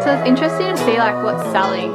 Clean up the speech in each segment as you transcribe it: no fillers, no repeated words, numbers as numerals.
So it's interesting to see like what's selling.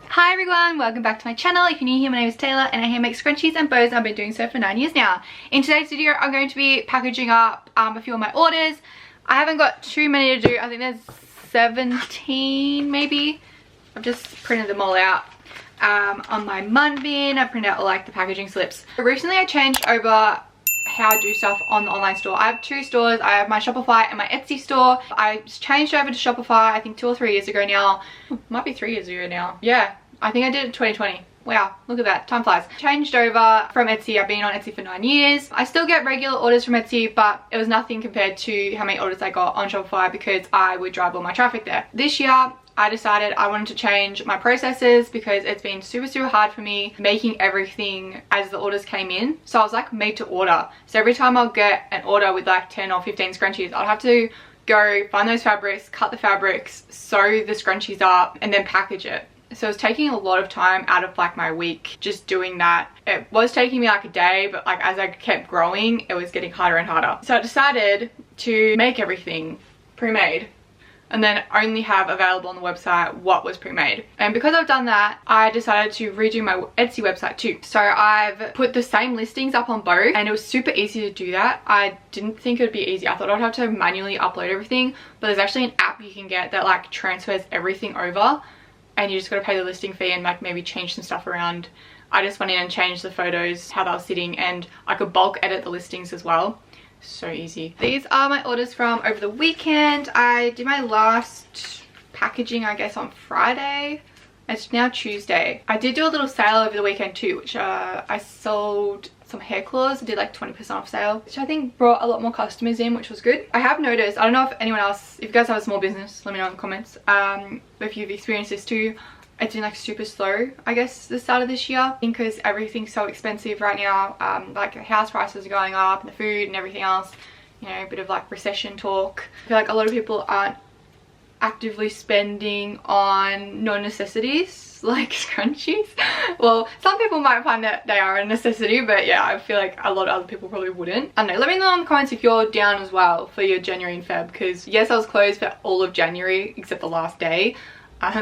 Hi everyone, welcome back to my channel. If you're new here, my name is Taylor and I make scrunchies and bows. I've been doing so for 9 years now. In today's video, I'm going to be packaging up a few of my orders. I haven't got too many to do. I think there's 17 maybe. I've just printed them all out on my mun bin. I printed out all like the packaging slips. Recently I changed over how I do stuff on the online store. I have two stores. I have my Shopify and my Etsy store. I changed over to Shopify I think 2 or 3 years ago now. Might be 3 years ago now. Yeah, I think I did it in 2020. Wow, look at that, time flies. Changed over from Etsy. I've been on Etsy for 9 years. I still get regular orders from Etsy, but it was nothing compared to how many orders I got on Shopify because I would drive all my traffic there. This year, I decided I wanted to change my processes because it's been super hard for me making everything as the orders came in. So I was like made to order. So every time I'll get an order with like 10 or 15 scrunchies, I'll have to go find those fabrics, cut the fabrics, sew the scrunchies up, and then package it. So it was taking a lot of time out of like my week just doing that. It was taking me like a day, but like as I kept growing, it was getting harder and harder. So I decided to make everything pre-made and then only have available on the website what was pre-made. And because I've done that, I decided to redo my Etsy website too. So I've put the same listings up on both and it was super easy to do that. I didn't think it would be easy. I thought I'd have to manually upload everything, but there's actually an app you can get that like transfers everything over and you just got to pay the listing fee and like maybe change some stuff around. I just went in and changed the photos, how they were sitting, and I could bulk edit the listings as well. So easy. These are my orders from over the weekend. I did my last packaging I guess on Friday. It's now Tuesday. I did do a little sale over the weekend too, which I sold some hair claws. I did like 20% off sale, which I think brought a lot more customers in, which was good. I have noticed, I don't know if anyone else, if you guys have a small business, let me know in the comments if you've experienced this too. It's been like super slow I guess the start of this year because everything's so expensive right now. Like the house prices are going up and the food and everything else, you know, a bit of like recession talk. I feel like a lot of people aren't actively spending on non-necessities like scrunchies. Well, some people might find that they are a necessity, but yeah, I feel like a lot of other people probably wouldn't. I don't know, let me know in the comments if you're down as well for your January and Feb, because yes, I was closed for all of January except the last day. I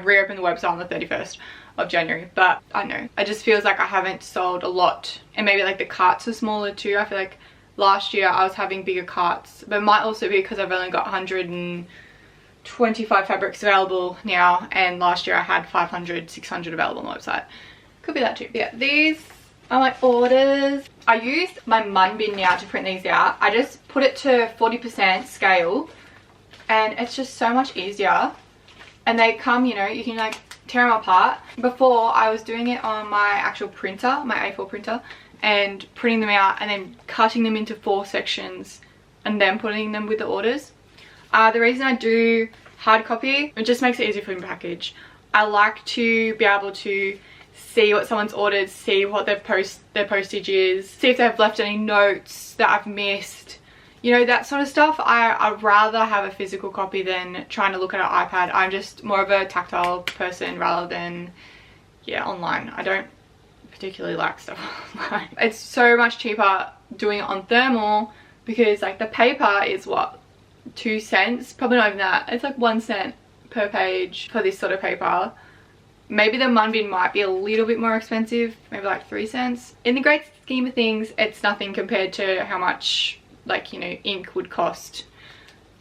reopened the website on the 31st of January, but I don't know, it just feels like I haven't sold a lot, and maybe like the carts are smaller too. I feel like last year I was having bigger carts, but it might also be because I've only got 125 fabrics available now, and last year I had 500, 600 available on the website. Could be that too. Yeah, these are my orders. I used my mun bin now to print these out. I just put it to 40% scale and it's just so much easier. And they come, you know, you can like tear them apart. Before I was doing it on my actual printer, my A4 printer, and printing them out and then cutting them into 4 sections and then putting them with the orders. The reason I do hard copy, it just makes it easier for me to package. I like to be able to see what someone's ordered, see what their postage is, see if they've left any notes that I've missed. You know, that sort of stuff. I'd rather have a physical copy than trying to look at an iPad. I'm just more of a tactile person rather than, yeah, online. I don't particularly like stuff online. It's so much cheaper doing it on thermal because like the paper is what, 2 cents? Probably not even that. It's like 1 cent per page for this sort of paper. Maybe the mun bin might be a little bit more expensive, maybe like 3 cents. In the great scheme of things, it's nothing compared to how much, like, you know, ink would cost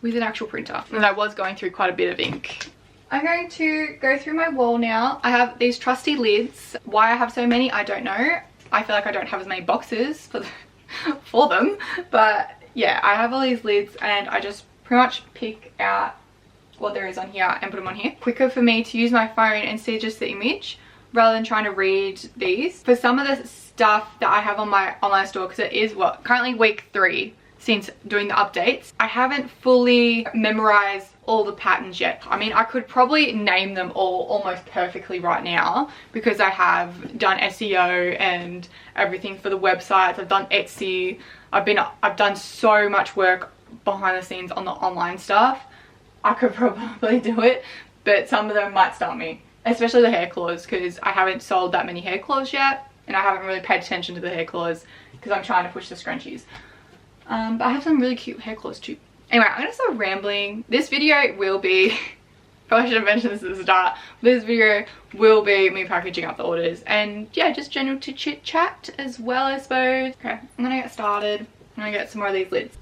with an actual printer. And I was going through quite a bit of ink. I'm going to go through my wall now. I have these trusty lids. Why I have so many, I don't know. I feel like I don't have as many boxes for them. But yeah, I have all these lids and I just pretty much pick out what there is on here and put them on here. Quicker for me to use my phone and see just the image rather than trying to read these. For some of the stuff that I have on my online store, because it is what, currently week 3. since doing the updates. I haven't fully memorized all the patterns yet. I mean, I could probably name them all almost perfectly right now because I have done SEO and everything for the websites. I've done Etsy. I've done so much work behind the scenes on the online stuff. I could probably do it, but some of them might stump me, especially the hair claws, because I haven't sold that many hair claws yet, and I haven't really paid attention to the hair claws because I'm trying to push the scrunchies. But I have some really cute hair claws too. Anyway, I'm gonna start rambling. This video will be, probably should have mentioned this at the start, this video will be me packaging up the orders and yeah, just general to chit chat as well, I suppose. Okay, I'm gonna get started. I'm gonna get some more of these lids.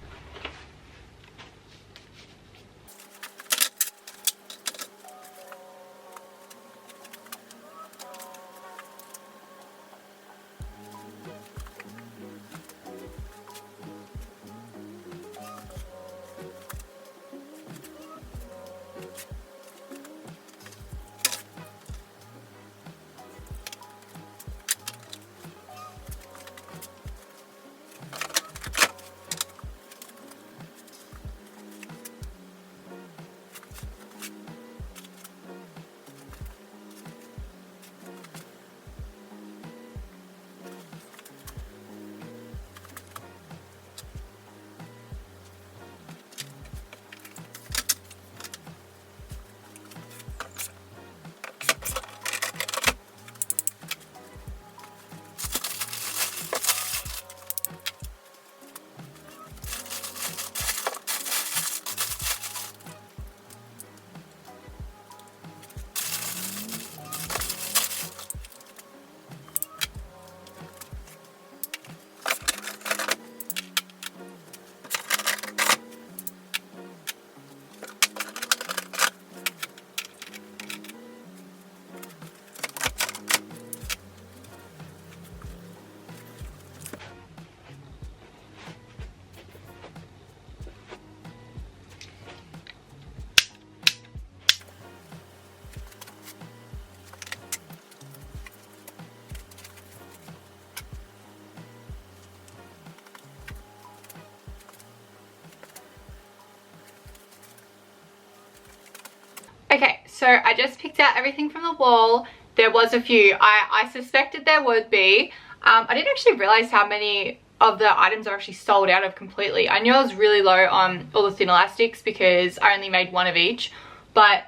Okay, so I just picked out everything from the wall. There was a few. I suspected there would be. I didn't actually realize how many of the items are actually sold out of completely. I knew I was really low on all the thin elastics because I only made one of each. But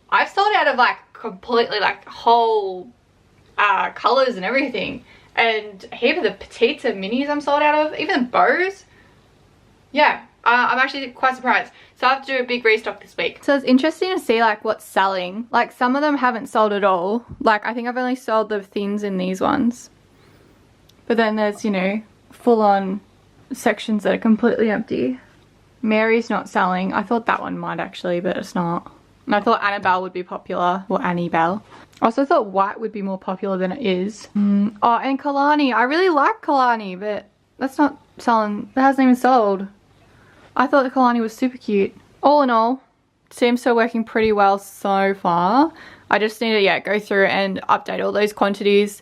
I've sold out of like completely like whole colours and everything. And a heap of the petites and minis I'm sold out of. Even the bows. Yeah. I'm actually quite surprised. So I have to do a big restock this week. So it's interesting to see like what's selling. Like some of them haven't sold at all. Like I think I've only sold the thins in these ones. But then there's, you know, full on sections that are completely empty. Mary's not selling. I thought that one might actually, but it's not. And I thought Annabelle would be popular. Or Annie Belle. I also thought white would be more popular than it is. Oh, and Kalani. I really like Kalani, but that's not selling. That hasn't even sold. I thought the Kalani was super cute. All in all, seems to be working pretty well so far. I just need to, yeah, go through and update all those quantities.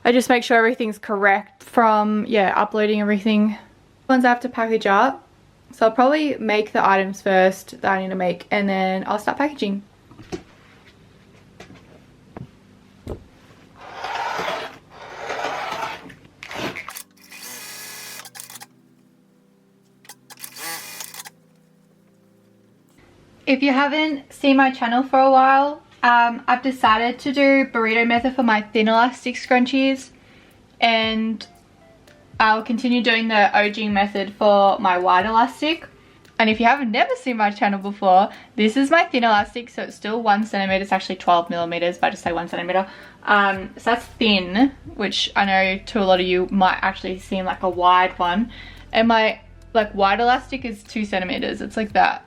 I just make sure everything's correct from, yeah, uploading everything. Ones I have to package up. So I'll probably make the items first that I need to make and then I'll start packaging. If you haven't seen my channel for a while, I've decided to do burrito method for my thin elastic scrunchies, and I'll continue doing the OG method for my wide elastic. And if you haven't never seen my channel before, this is my thin elastic, so it's still 1 centimeter. It's actually 12 millimeters, but I just say 1 centimeter. So that's thin, which I know to a lot of you might actually seem like a wide one. And my like wide elastic is 2 centimeters. It's like that.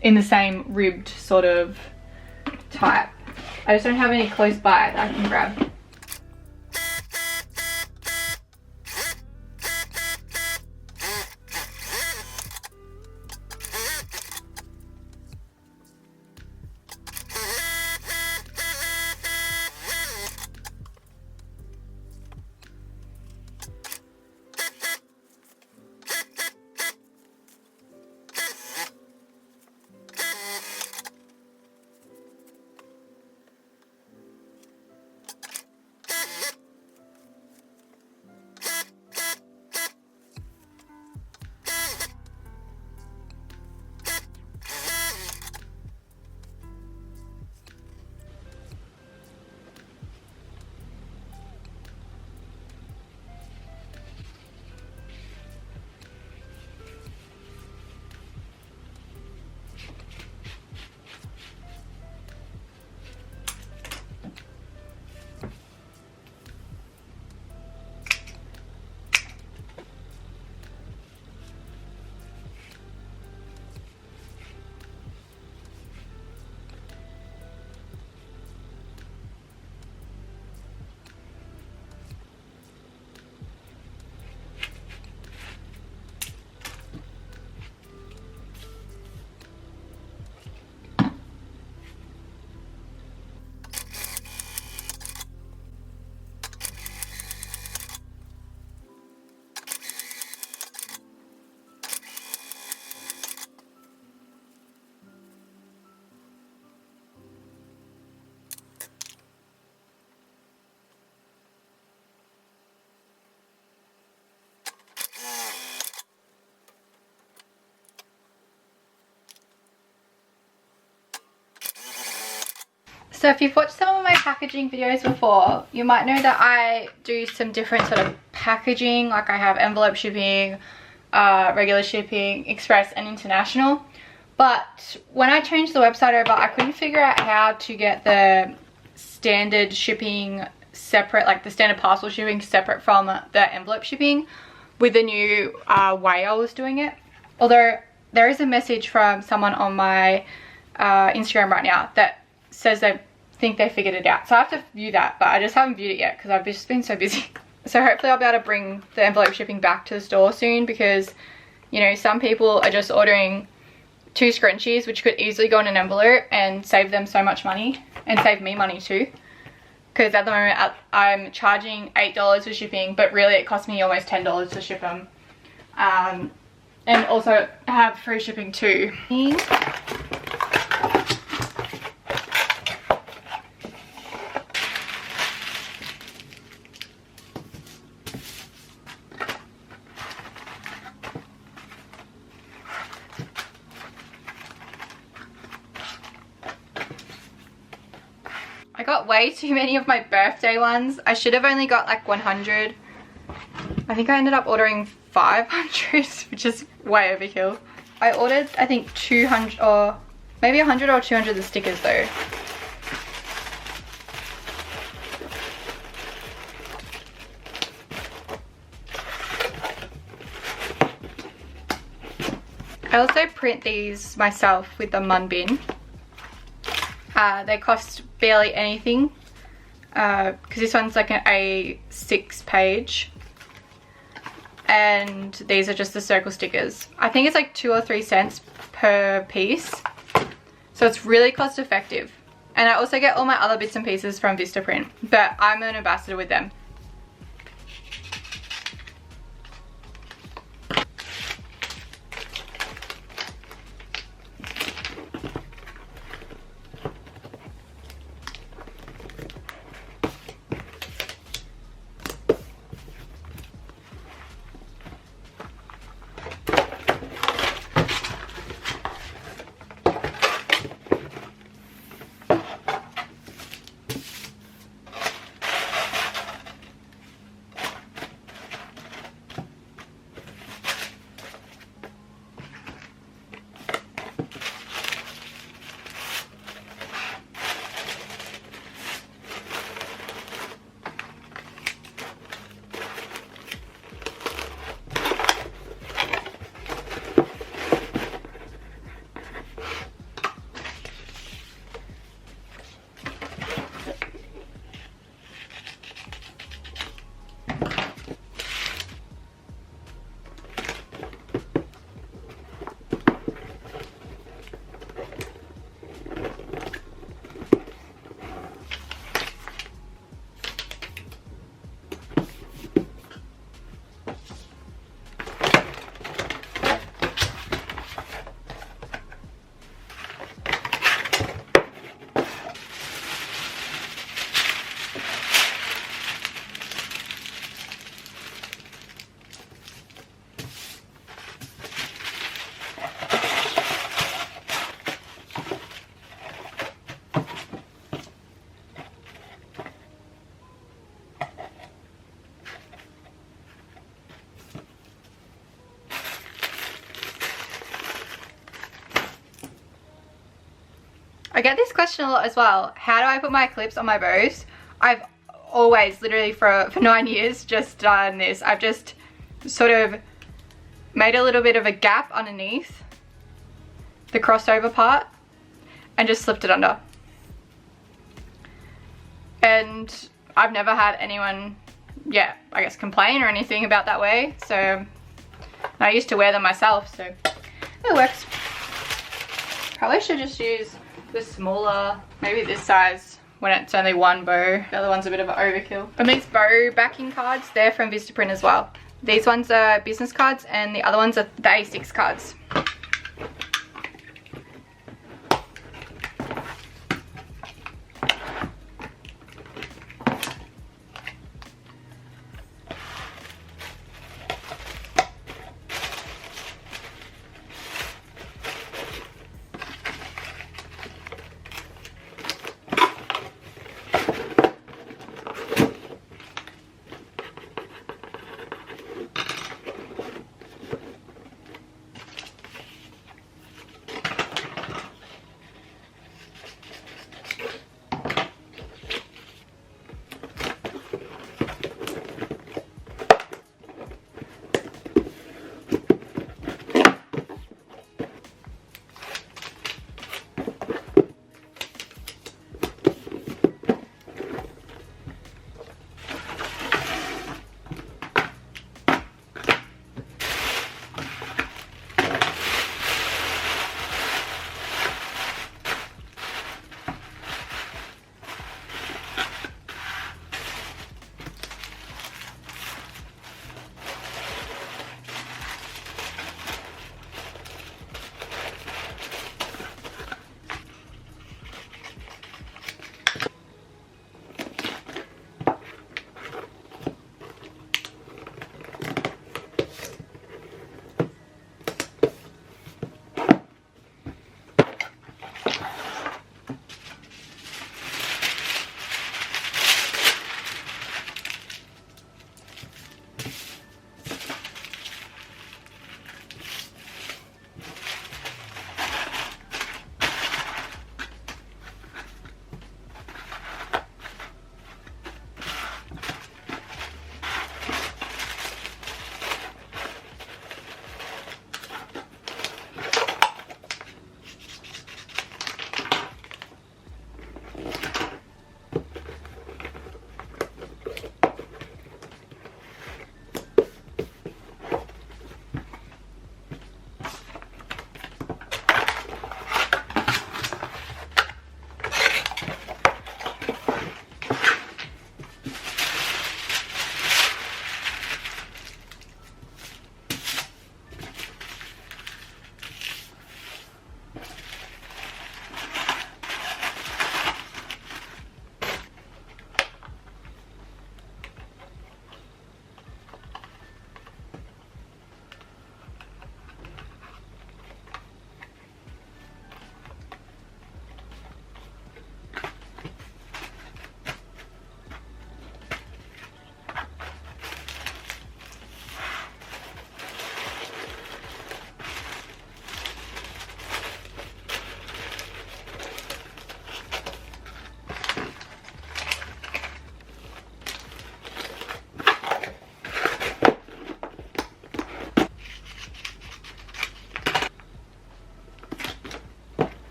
In the same ribbed sort of type. I just don't have any close by that I can grab. So if you've watched some of my packaging videos before, you might know that I do some different sort of packaging. Like I have envelope shipping, regular shipping, express and international. But when I changed the website over, I couldn't figure out how to get the standard shipping separate, like the standard parcel shipping separate from the envelope shipping with the new way I was doing it. Although there is a message from someone on my Instagram right now that says they think they figured it out. So I have to view that, but I just haven't viewed it yet because I've just been so busy. So hopefully I'll be able to bring the envelope shipping back to the store soon, because, you know, some people are just ordering 2 scrunchies, which could easily go in an envelope and save them so much money, and save me money too. Because at the moment I'm charging $8 for shipping, but really it costs me almost $10 to ship them. And also have free shipping too. I got way too many of my birthday ones. I should have only got like 100. I think I ended up ordering 500, which is way overkill. I ordered, I think, 200 or maybe 100 or 200 of the stickers though. I also print these myself with the Mun bin. They cost barely anything because this one's like an A6 page, and these are just the circle stickers. I think it's like 2 or 3 cents per piece, so it's really cost effective. And I also get all my other bits and pieces from Vistaprint, but I'm an ambassador with them. I get this question a lot as well. How do I put my clips on my bows? I've always, literally for 9 years, just done this. I've just sort of made a little bit of a gap underneath the crossover part and just slipped it under. And I've never had anyone, yeah, I guess complain or anything about that way. So I used to wear them myself, so it works. Probably should just use the smaller, maybe this size when it's only one bow. The other one's a bit of an overkill. And these bow backing cards, they're from Vistaprint as well. These ones are business cards and the other ones are the A6 cards.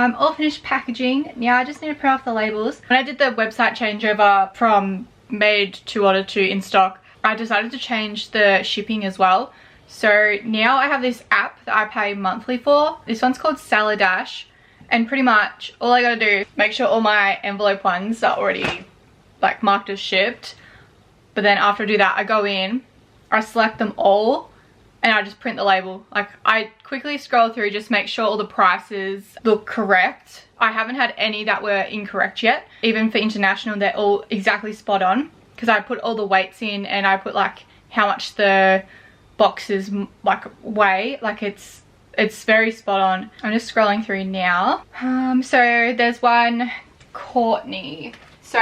I'm all finished packaging. Now I just need to print off the labels. When I did the website changeover from made to order to in stock, I decided to change the shipping as well. So now I have this app that I pay monthly for. This one's called Saladash, and pretty much all I gotta do, make sure all my envelope ones are already like marked as shipped. But then after I do that, I go in, I select them all, and I just print the label. Like, I quickly scroll through, just make sure all the prices look correct. I haven't had any that were incorrect yet. Even for international, they're all exactly spot on, because I put all the weights in and I put like how much the boxes like weigh. Like it's very spot on. I'm just scrolling through now. So there's one Courtney. So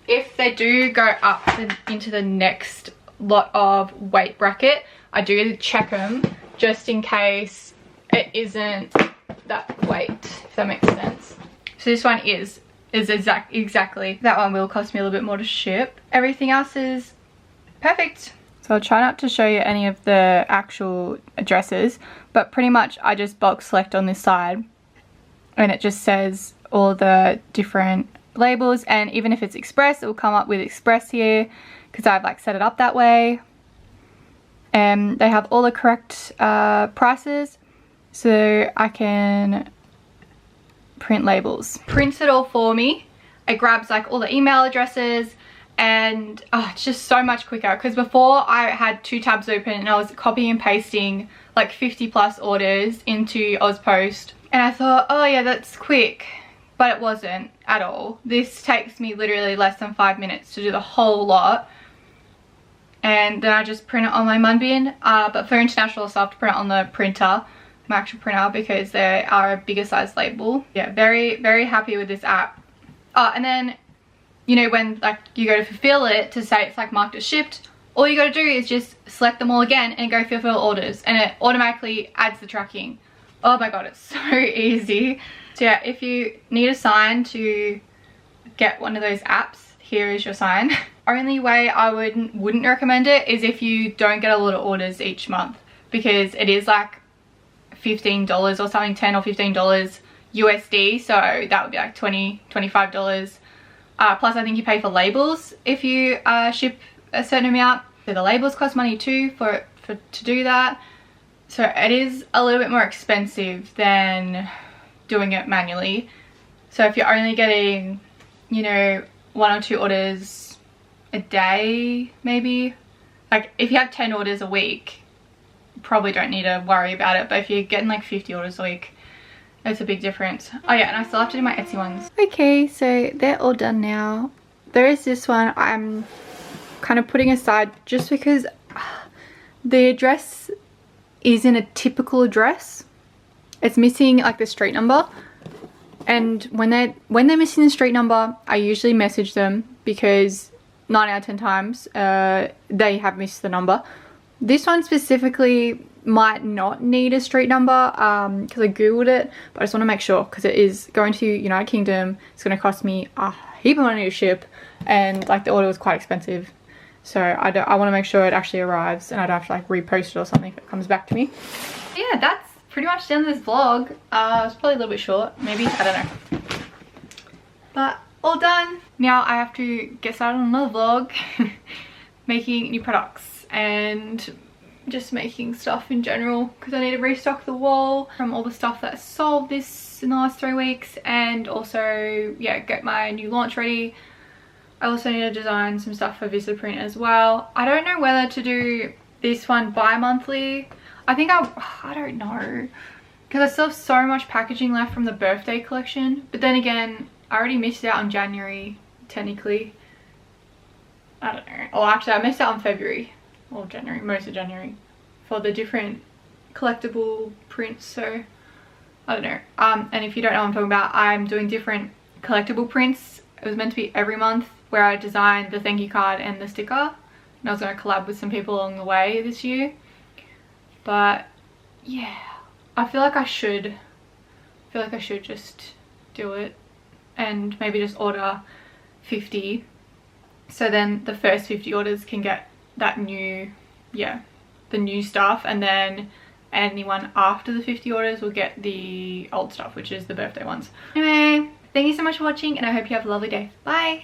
if they do go up into the next lot of weight bracket, I do check them just in case it isn't that weight, if that makes sense. So this one is exactly. That one will cost me a little bit more to ship. Everything else is perfect. So I'll try not to show you any of the actual addresses, but pretty much I just bulk select on this side and it just says all the different labels, and even if it's express, it will come up with express here because I've like set it up that way. And they have all the correct prices, so I can print labels. Prints it all for me. It grabs like all the email addresses, and it's just so much quicker, because before I had 2 tabs open and I was copying and pasting like 50 plus orders into Ozpost, and I thought, oh yeah, that's quick. But it wasn't at all. This takes me literally less than 5 minutes to do the whole lot. And then I just print it on my mun bin. But for international stuff, to print it on the printer, my actual printer, because they are a bigger size label. Yeah, very, very happy with this app. And then, you know, when like you go to fulfill it to say it's like marked as shipped, all you got to do is just select them all again and go fulfill orders, and it automatically adds the tracking. Oh my god, it's so easy. So yeah, if you need a sign to get one of those apps, here is your sign. Only way I wouldn't recommend it is if you don't get a lot of orders each month, because it is like $15 or something, $10 or $15 USD, so that would be like $20, $25. Plus I think you pay for labels if you ship a certain amount. So the labels cost money too to do that. So it is a little bit more expensive than doing it manually. So if you're only getting, you know, 1 or 2 orders a day, maybe, like if you have 10 orders a week, you probably don't need to worry about it. But if you're getting like 50 orders a week, it's a big difference. Oh yeah, and I still have to do my Etsy ones. Okay, so they're all done now. There is this one I'm kind of putting aside just because the address isn't a typical address. It's missing like the street number, and when they're missing the street number, I usually message them, because 9 out of 10 times they have missed the number. This one specifically might not need a street number because I googled it, but I just want to make sure, because it is going to United Kingdom. It's going to cost me a heap of money to ship, and like the order was quite expensive, so I want to make sure it actually arrives and I don't have to like repost it or something if it comes back to me. Yeah, that's pretty much the end of this vlog. It's probably a little bit short, maybe, I don't know, but all done. Now I have to get started on another vlog making new products and just making stuff in general, because I need to restock the wall from all the stuff that sold this in the last 3 weeks, and also, yeah, get my new launch ready. I also need to design some stuff for Vistaprint as well. I don't know whether to do this one bi-monthly. I think I don't know, because I still have so much packaging left from the birthday collection, but then again, I already missed out on January, technically. I don't know. Oh, actually, I missed out on February, or January, most of January, for the different collectible prints, so I don't know. And if you don't know what I'm talking about, I'm doing different collectible prints. It was meant to be every month, where I designed the thank you card and the sticker, and I was going to collab with some people along the way this year. But yeah, I feel like I should just do it and maybe just order 50, so then the first 50 orders can get that new, yeah, the new stuff, and then anyone after the 50 orders will get the old stuff, which is the birthday ones. Anyway, thank you so much for watching and I hope you have a lovely day. Bye!